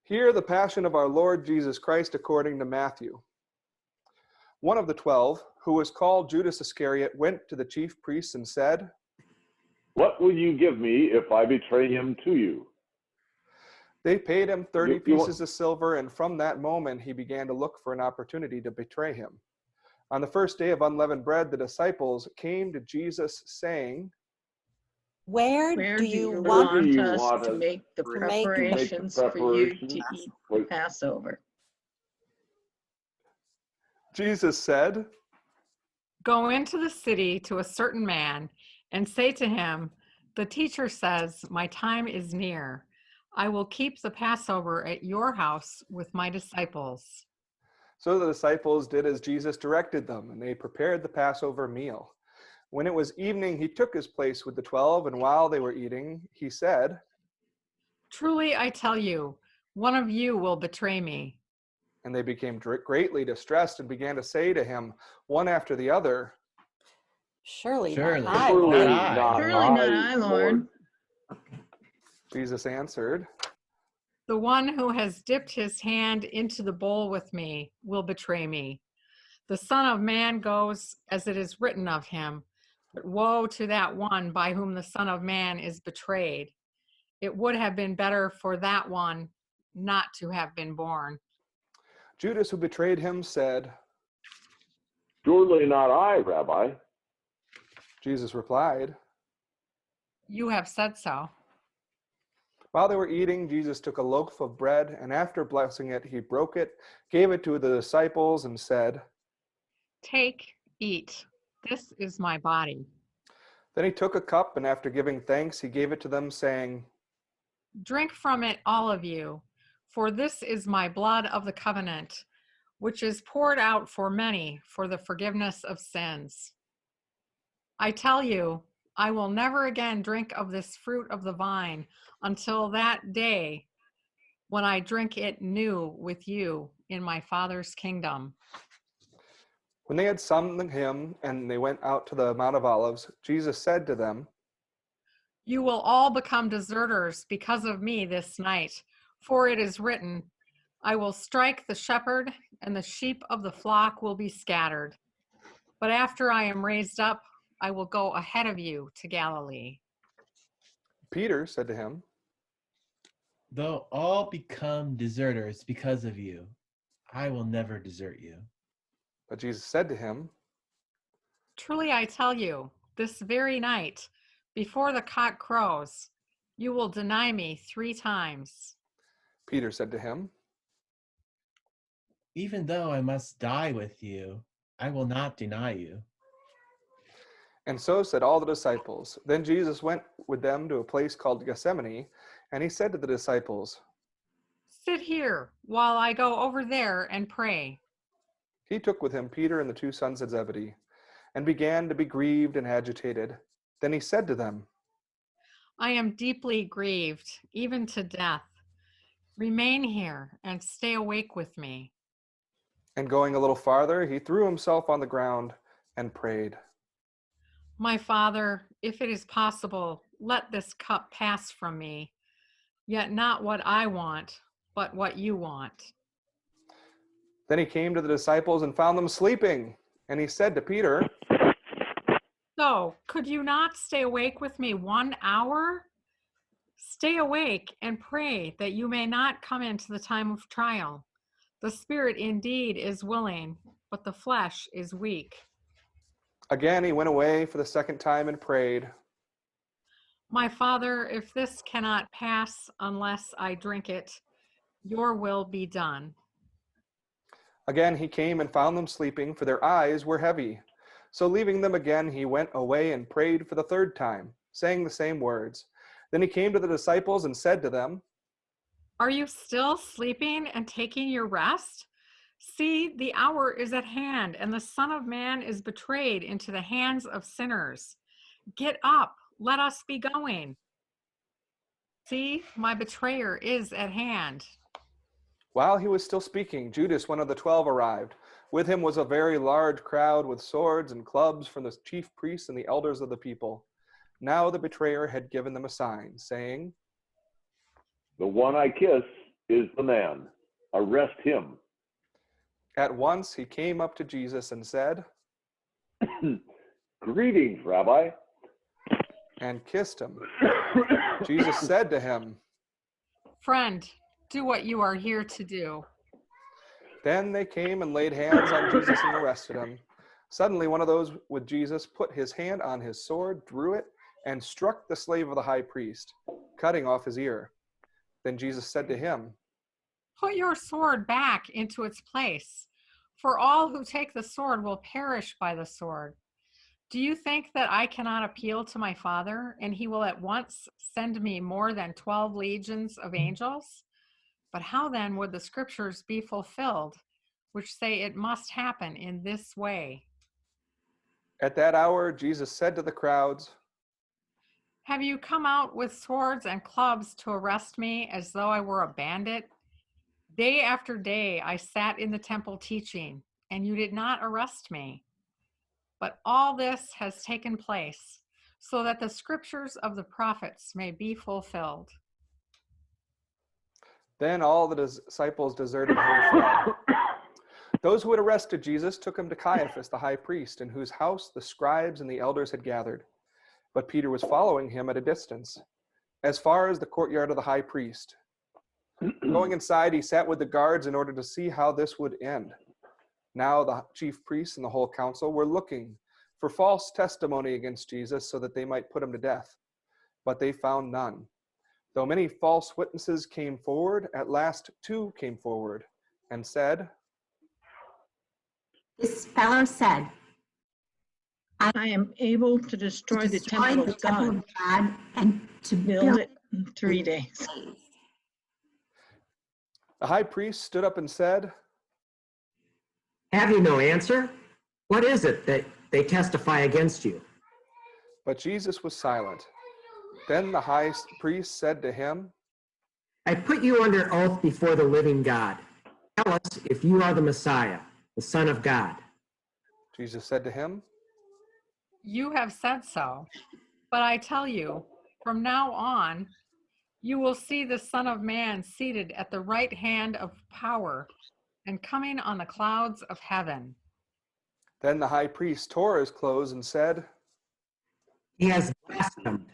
Hear the passion of our Lord Jesus Christ according to Matthew. One of the 12, who was called Judas Iscariot, went to the chief priests and said, "What will you give me if I betray him to you?" They paid him 30 You pieces of silver, and from that moment he began to look for an opportunity to betray him. On the first day of unleavened bread, the disciples came to Jesus saying, Where do you want want us us to make the to preparations for you to eat the Passover? Jesus said, Go into the city to a certain man and say to him, the teacher says, my time is near. I will keep the Passover at your house with my disciples. So the disciples did as Jesus directed them, and they prepared the Passover meal. When it was evening, he took his place with the 12, and while they were eating, he said, Truly I tell you, one of you will betray me. And they became greatly distressed and began to say to him, one after the other, Surely Surely not I, not Lord. I. Surely not I, Lord. Jesus answered, The one who has dipped his hand into the bowl with me will betray me. The Son of Man goes as it is written of him, but woe to that one by whom the Son of Man is betrayed. It would have been better for that one not to have been born. Judas, who betrayed him, said, Surely not I, Rabbi. Jesus replied, You have said so. While they were eating, Jesus took a loaf of bread, and after blessing it, he broke it, gave it to the disciples, and said, Take, eat. This is my body. Then he took a cup, and after giving thanks, he gave it to them, saying, Drink from it, all of you, for this is my blood of the covenant, which is poured out for many for the forgiveness of sins. I tell you, I will never again drink of this fruit of the vine until that day when I drink it new with you in my Father's kingdom. When they had sung the hymn and they went out to the Mount of Olives, Jesus said to them, You will all become deserters because of me this night, for it is written, I will strike the shepherd, and the sheep of the flock will be scattered. But after I am raised up, I will go ahead of you to Galilee. Peter said to him, Though all become deserters because of you, I will never desert you. But Jesus said to him, Truly I tell you, this very night, before the cock crows, you will deny me 3 times. Peter said to him, Even though I must die with you, I will not deny you. And so said all the disciples. Then Jesus went with them to a place called Gethsemane, and he said to the disciples, Sit here while I go over there and pray. He took with him Peter and the 2 sons of Zebedee, and began to be grieved and agitated. Then he said to them, I am deeply grieved, even to death. Remain here and stay awake with me. And going a little farther, he threw himself on the ground and prayed. My Father, if it is possible, let this cup pass from me, yet not what I want, but what you want. Then he came to the disciples and found them sleeping. And he said to Peter, So, could you not stay awake with me 1 hour? Stay awake and pray that you may not come into the time of trial. The spirit indeed is willing, but the flesh is weak. Again, he went away for the second time and prayed, My Father, if this cannot pass unless I drink it, your will be done. Again, he came and found them sleeping, for their eyes were heavy. So leaving them again, he went away and prayed for the 3rd time, saying the same words. Then he came to the disciples and said to them, Are you still sleeping and taking your rest? See, the hour is at hand, and the Son of Man is betrayed into the hands of sinners. Get up, let us be going. See, my betrayer is at hand. While he was still speaking, Judas, one of the 12, arrived. With him was a very large crowd with swords and clubs from the chief priests and the elders of the people. Now the betrayer had given them a sign, saying, The one I kiss is the man. Arrest him. At once he came up to Jesus and said, Greetings, Rabbi. and kissed him. Jesus said to him, Friend, do what you are here to do. Then they came and laid hands on Jesus and arrested him. Suddenly one of those with Jesus put his hand on his sword, drew it, and struck the slave of the high priest, cutting off his ear. Then Jesus said to him, Put your sword back into its place, for all who take the sword will perish by the sword. Do you think that I cannot appeal to my Father, and he will at once send me more than 12 legions of angels? But how then would the scriptures be fulfilled, which say it must happen in this way? At that hour, Jesus said to the crowds, Have you come out with swords and clubs to arrest me as though I were a bandit? Day after day I sat in the temple teaching, and you did not arrest me. But all this has taken place so that the scriptures of the prophets may be fulfilled. Then all the disciples deserted him and fled. Those who had arrested Jesus took him to Caiaphas, the high priest, in whose house the scribes and the elders had gathered. But Peter was following him at a distance, as far as the courtyard of the high priest. Going inside, he sat with the guards in order to see how this would end. Now the chief priests and the whole council were looking for false testimony against Jesus so that they might put him to death. But they found none. Though many false witnesses came forward, at last 2 came forward and said, This fellow said, I am able to destroy the temple of God, and to build it in 3 days. The high priest stood up and said, Have you no answer? What is it that they testify against you? but Jesus was silent. Then the high priest said to him, I put you under oath before the living God. Tell us if you are the Messiah, the Son of God. Jesus said to him, You have said so, but I tell you, from now on, you will see the Son of Man seated at the right hand of power and coming on the clouds of heaven. Then the high priest tore his clothes and said, He has blasphemed.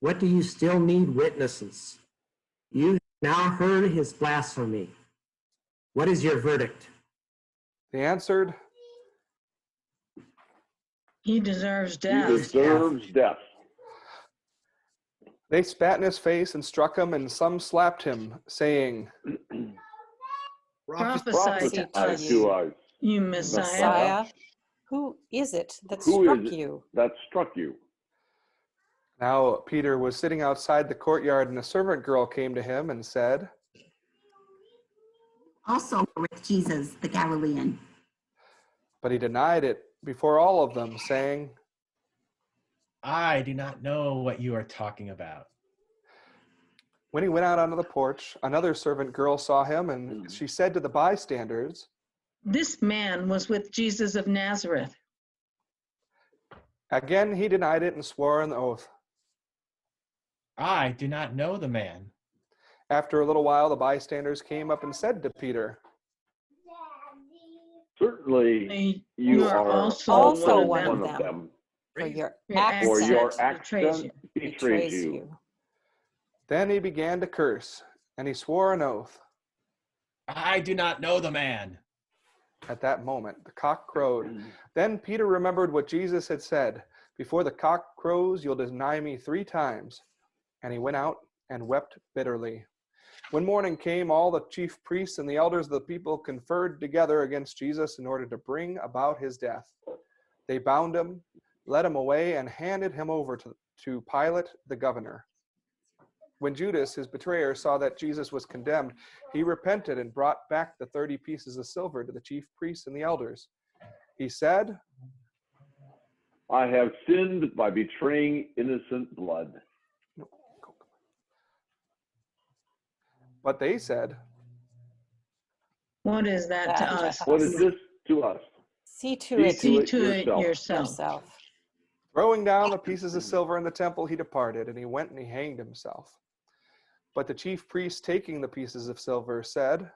What do you still need witnesses? You have now heard his blasphemy. What is your verdict? They answered, He deserves He death. deserves death. They spat in his face and struck him, and some slapped him, saying, Prophesy Prophesy to us, to us, you Messiah. Messiah, who is it that Who struck is it you? that struck you? Now Peter was sitting outside the courtyard, and a servant girl came to him and said, also with Jesus the Galilean. but he denied it before all of them, saying, I do not know what you are talking about. When he went out onto the porch, another servant girl saw him, and she said to the bystanders, This man was with Jesus of Nazareth. Again he denied it and swore an oath. I do not know the man. After a little while, the bystanders came up and said to Peter, Certainly you are also one one of of them. For your For your accent accent betrays betrays you. you. Then he began to curse, and he swore an oath. I do not know the man. At that moment, the cock crowed. Then Peter remembered what Jesus had said, Before the cock crows, you'll deny me 3 times. And he went out and wept bitterly. When morning came, all the chief priests and the elders of the people conferred together against Jesus in order to bring about his death. They bound him, led him away, and handed him over to Pilate the governor. When Judas, his betrayer, saw that Jesus was condemned, he repented and brought back the 30 pieces of silver to the chief priests and the elders. He said, I have sinned by betraying innocent blood. But they said, What is that to us? What is this to us? See to it See to it yourself. yourself. Throwing down the pieces of silver in the temple, he departed, and he went and he hanged himself. But the chief priests, taking the pieces of silver, said,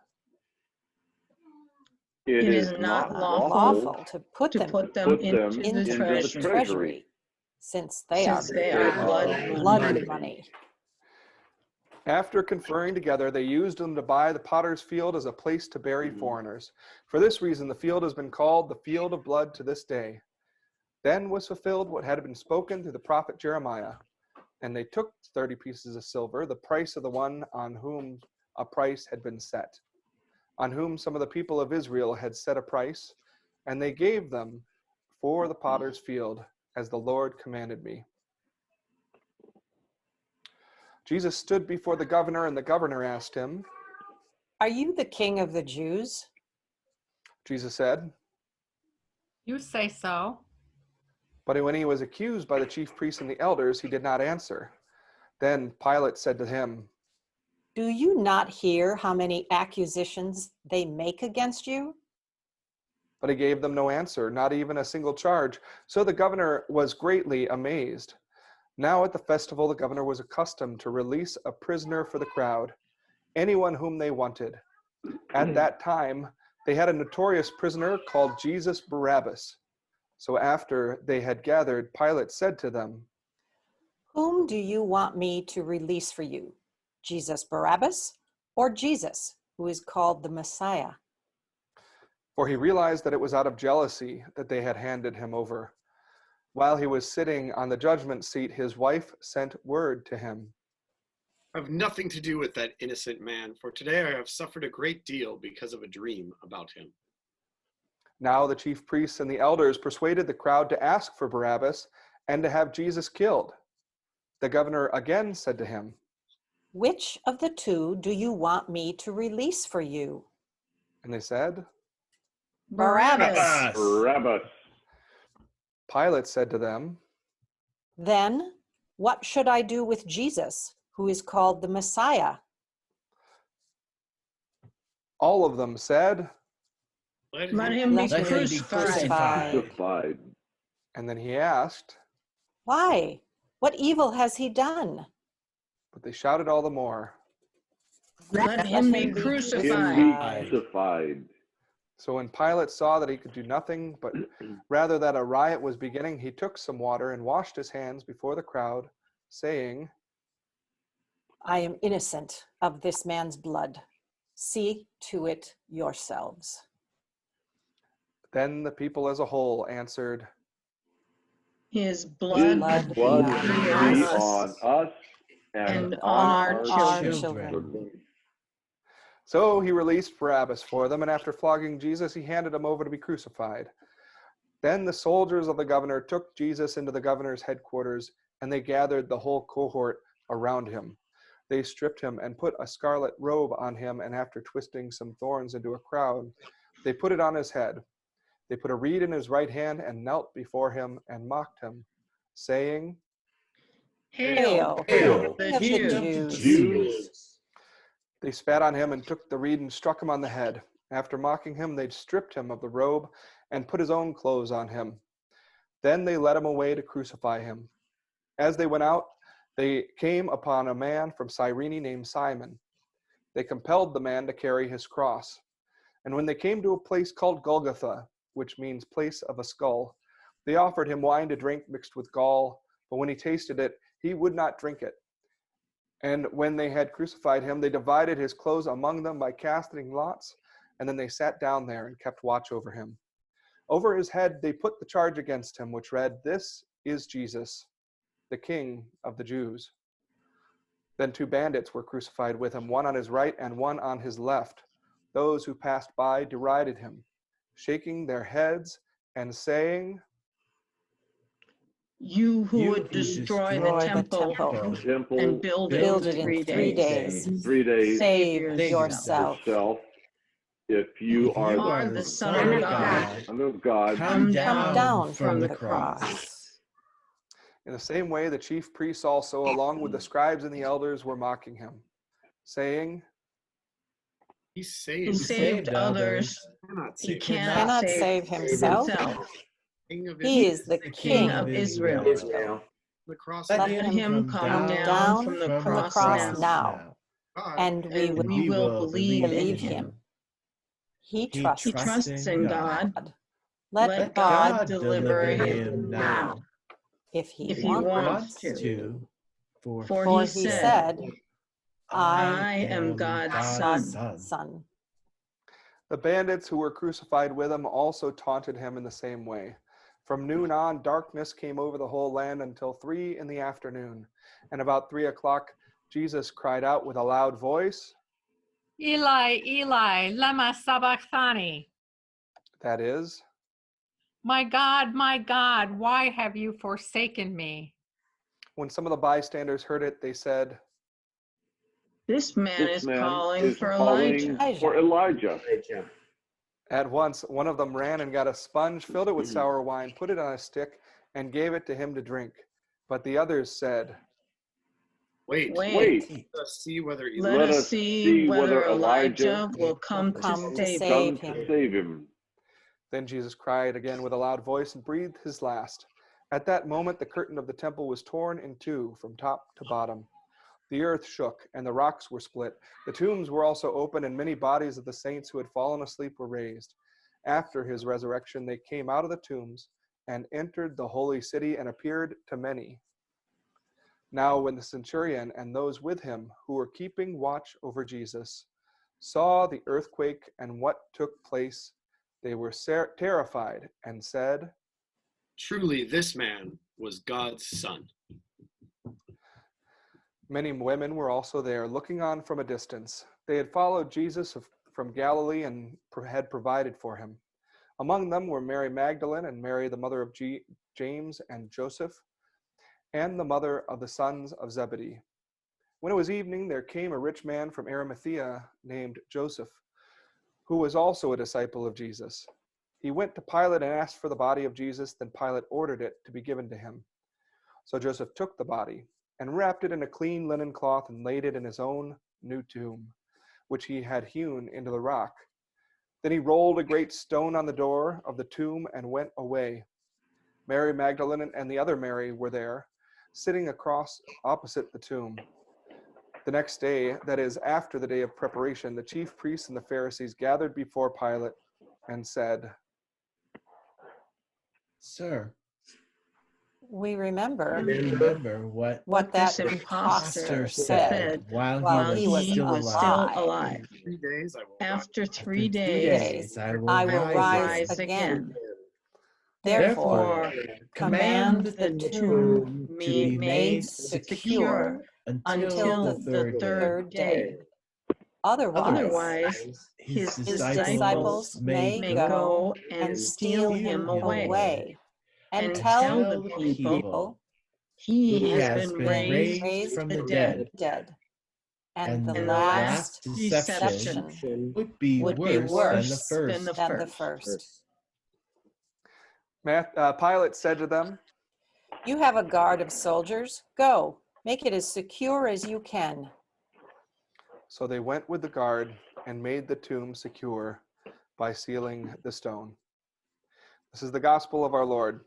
It It is is not not Lawful to put to them put them Put them into into the into the treasury. treasury, since they are Since they are blood blood money. After conferring together, they used them to buy the potter's field as a place to bury foreigners. For this reason, the field has been called the field of blood to this day. Then was fulfilled what had been spoken through the prophet Jeremiah. And they took 30 pieces of silver, the price of the one on whom a price had been set, on whom some of the people of Israel had set a price, and they gave them for the potter's field, as the Lord commanded me. Jesus stood before the governor, and the governor asked him, Are you the king of the Jews? Jesus said, You say so. but when he was accused by the chief priests and the elders, he did not answer. Then Pilate said to him, Do you not hear how many accusations they make against you? but he gave them no answer, not even a single charge. So the governor was greatly amazed. Now at the festival, the governor was accustomed to release a prisoner for the crowd, anyone whom they wanted. At that time, they had a notorious prisoner called Jesus Barabbas. So after they had gathered, Pilate said to them, Whom do you want me to release for you? Jesus Barabbas or Jesus, who is called the Messiah? for he realized that it was out of jealousy that they had handed him over. While he was sitting on the judgment seat, his wife sent word to him. I have nothing to do with that innocent man, for today I have suffered a great deal because of a dream about him. Now the chief priests and the elders persuaded the crowd to ask for Barabbas and to have Jesus killed. The governor again said to him, Which of the two do you want me to release for you? and they said, Barabbas. Barabbas. Pilate said to them, Then what should I do with Jesus, who is called the Messiah? all of them said, Let him be Let him be crucified. crucified. Crucified. and then he asked, Why? What evil has he done? but they shouted all the more. Let him be Him be crucified. crucified. So when Pilate saw that he could do nothing, but rather that a riot was beginning, he took some water and washed his hands before the crowd, saying, I am innocent of this man's blood. See to it yourselves. Then the people as a whole answered, His His blood blood blood be be on on us us and on our our children. So he released Barabbas for them, and after flogging Jesus, he handed him over to be crucified. Then the soldiers of the governor took Jesus into the governor's headquarters, and they gathered the whole cohort around him. They stripped him and put a scarlet robe on him, and after twisting some thorns into a crown, they put it on his head. They put a reed in his right hand and knelt before him and mocked him, saying, Hail, Hail, the King of the Jews. Jews. They spat on him and took the reed and struck him on the head. After mocking him, they stripped him of the robe and put his own clothes on him. Then they led him away to crucify him. As they went out, they came upon a man from Cyrene named Simon. They compelled the man to carry his cross. And when they came to a place called Golgotha, which means place of a skull, they offered him wine to drink mixed with gall, but when he tasted it, he would not drink it. And when they had crucified him, they divided his clothes among them by casting lots, and then they sat down there and kept watch over him. Over his head they put the charge against him, which read, This is Jesus, the King of the Jews. Then 2 bandits were crucified with him, one on his right and one on his left. Those who passed by derided him, shaking their heads and saying, You who You would who destroy destroy the the temple temple. Temple. and build Build it it in in 3 days. 3 days. Save Save yourself. Yourself. If you are you are the Son of God, Son of God, come Come down from the cross. cross. In the same way, the chief priests also, along with the scribes and the elders, were mocking him, saying, He He saved saved others. He He cannot save himself. King of He Israel. is the King King of of Israel. Israel. The cross. Let Let him him come down from the from the cross cross now. now. God, and we And will we will believe in believe him. him. He He trusts He trusts in God. Let Let God God deliver him now. now, if he if he wants wants to. to. For For For he he said, said, I am God's son. Son. The bandits who were crucified with him also taunted him in the same way. From noon on, darkness came over the whole land until 3 in the afternoon. And about 3 o'clock, Jesus cried out with a loud voice, Eli, Eli, lema sabachthani. that is, My God, why have you forsaken me? when some of the bystanders heard it, they said, This man This is man calling is for calling Elijah. for Elijah. At once, one of them ran and got a sponge, filled it with sour wine, put it on a stick, and gave it to him to drink. But the others said, wait, Wait, let us see whether Let Elijah. us see whether Elijah will come to come to save save him. come him. to save him. Then Jesus cried again with a loud voice and breathed his last. At that moment, the curtain of the temple was torn in two from top to bottom. The earth shook and the rocks were split. The tombs were also opened, and many bodies of the saints who had fallen asleep were raised. After his resurrection, they came out of the tombs and entered the holy city and appeared to many. Now, when the centurion and those with him who were keeping watch over Jesus saw the earthquake and what took place, they were terrified and said, Truly, this man was God's son. Many women were also there, looking on from a distance. They had followed Jesus from Galilee and had provided for him. Among them were Mary Magdalene and Mary, the mother of James and Joseph, and the mother of the sons of Zebedee. When it was evening, there came a rich man from Arimathea named Joseph, who was also a disciple of Jesus. He went to Pilate and asked for the body of Jesus. Then Pilate ordered it to be given to him. So Joseph took the body and wrapped it in a clean linen cloth and laid it in his own new tomb, which he had hewn into the rock. Then he rolled a great stone on the door of the tomb and went away. Mary Magdalene and the other Mary were there, sitting across opposite the tomb. The next day, that is, after the day of preparation, the chief priests and the Pharisees gathered before Pilate and said, Sir, We remember remember what what that this impostor impostor said said while while he he was was alive. still alive. 3 days I will After rise. three After 3 days, days, I I will will rise rise again. again. Therefore, Therefore, command command the the tomb tomb to be made secure until the third day. third day. Otherwise, otherwise His his his disciples disciples may may go go and and steal steal him him away away and and tell tell tell the the people people he has has been been raised raised from from the the dead. dead. And the and And the last last deception deception would be would be worse than the worse first. than the first. Pilate said to them, You have a guard of soldiers. Go, make it as secure as you can. So they went with the guard and made the tomb secure by sealing the stone. This is the gospel of our Lord.